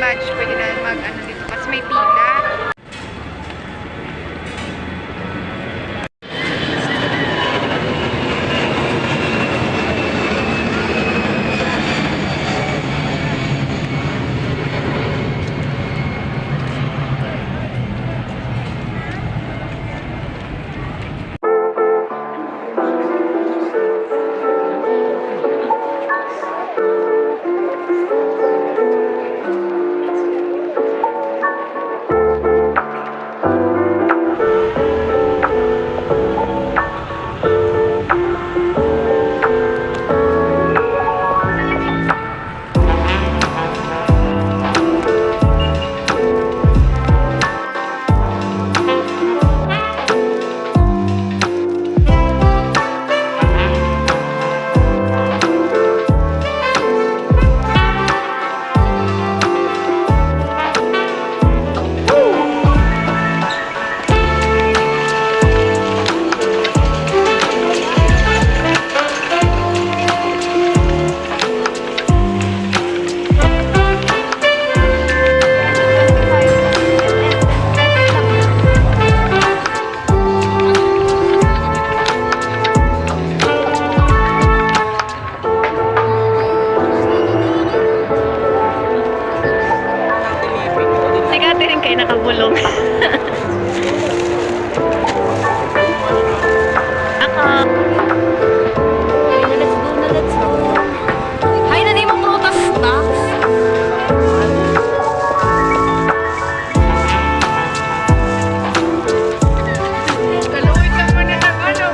badge, pwede na mag-ano dito kasi may pila. Nakabulong. Ako. Let's go. Hay na di mo prutas na. Kaluwit lang mo na ng ano.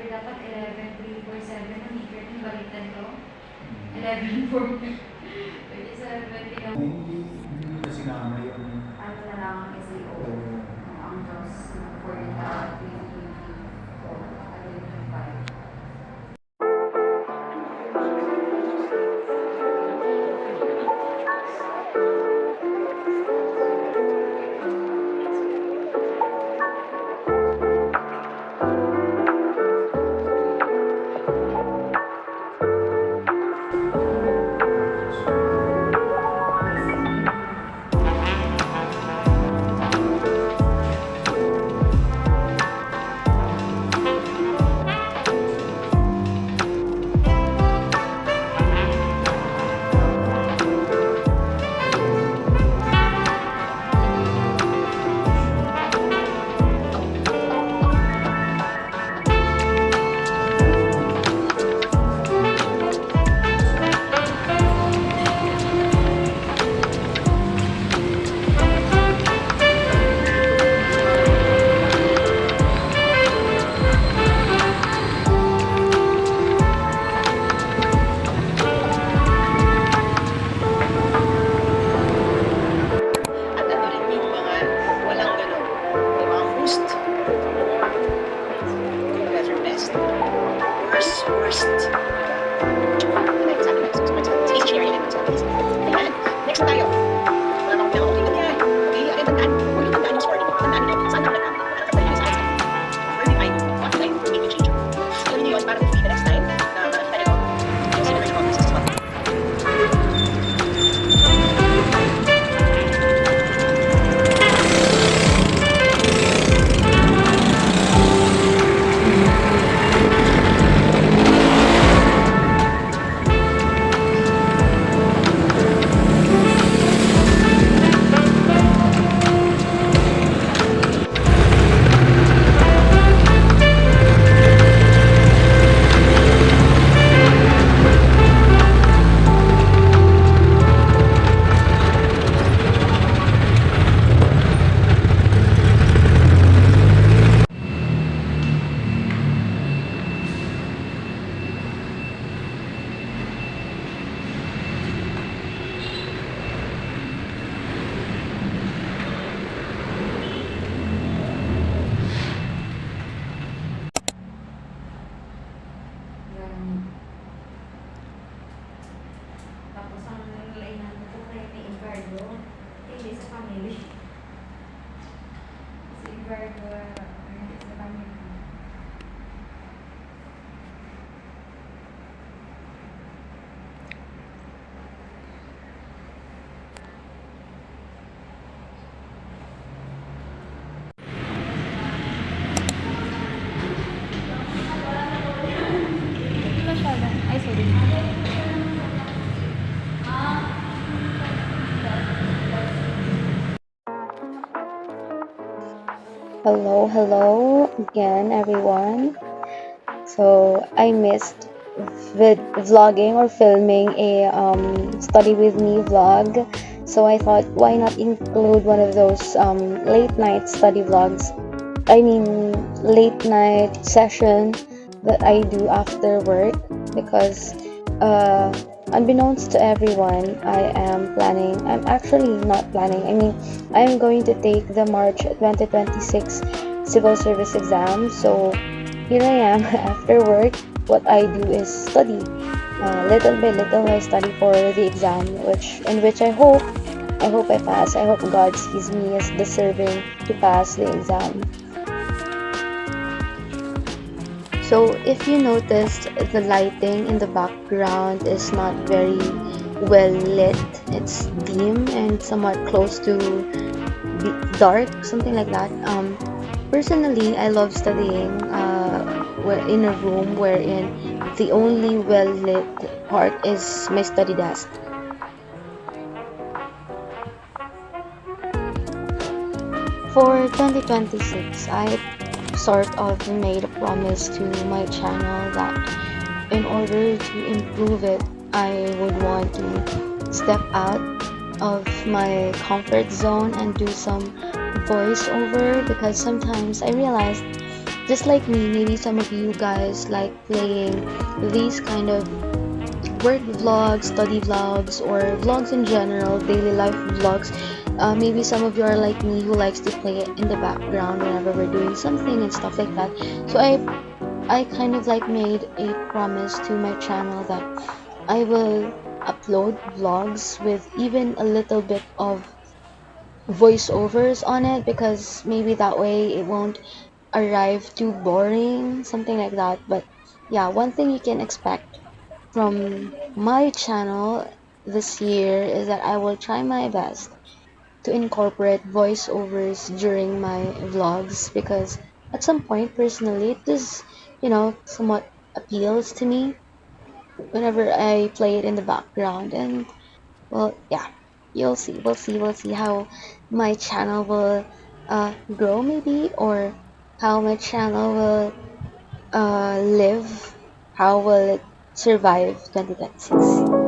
Dapat 11,347 na meter yung balitan ko. 11,437 Hindi na sinama yung ano na lang ang SEO ang Diyos for 2024. Next tayo. Wala bang pero okay lang yan. Okay, ano yung tandaan? Kung yung tandaan yung score nito, tandaan nyo, saan ako nagkamali? Para sa sa akin. Where did I do? What did I do? Make a change. Alam niyo yun, para to the next time, na makakita nyo, yung sino yung comments sa spot. Hello again, everyone. So I missed vlogging or filming a study with me vlog. So I thought, why not include one of those late night study vlogs? I mean, late night session that I do after work because uh, unbeknownst to everyone, I'm actually not planning. I mean, I'm going to take the March 2026 civil service exam. So here I am after work. What I do is study. Little by little, I study for the exam, which I hope I pass. I hope God sees me as deserving to pass the exam. So if you noticed, the lighting in the background is not very well lit. It's dim and somewhat close to dark, something like that. Personally, I love studying in a room wherein the only well lit part is my study desk. For 2026, I sort of made a promise to my channel that in order to improve it, I would want to step out of my comfort zone and do some voiceover because sometimes I realized, just like me, maybe some of you guys like playing these kind of work vlogs, study vlogs, or vlogs in general, daily life vlogs. Maybe some of you are like me who likes to play it in the background whenever we're doing something and stuff like that. So I kind of like made a promise to my channel that I will upload vlogs with even a little bit of voiceovers on it because maybe that way it won't arrive too boring, something like that. But yeah, one thing you can expect from my channel this year is that I will try my best to incorporate voiceovers during my vlogs because at some point personally it does, somewhat appeals to me whenever I play it in the background. And well, yeah, you'll see. We'll see how my channel will grow maybe, or how my channel will live, how will it survive 2026.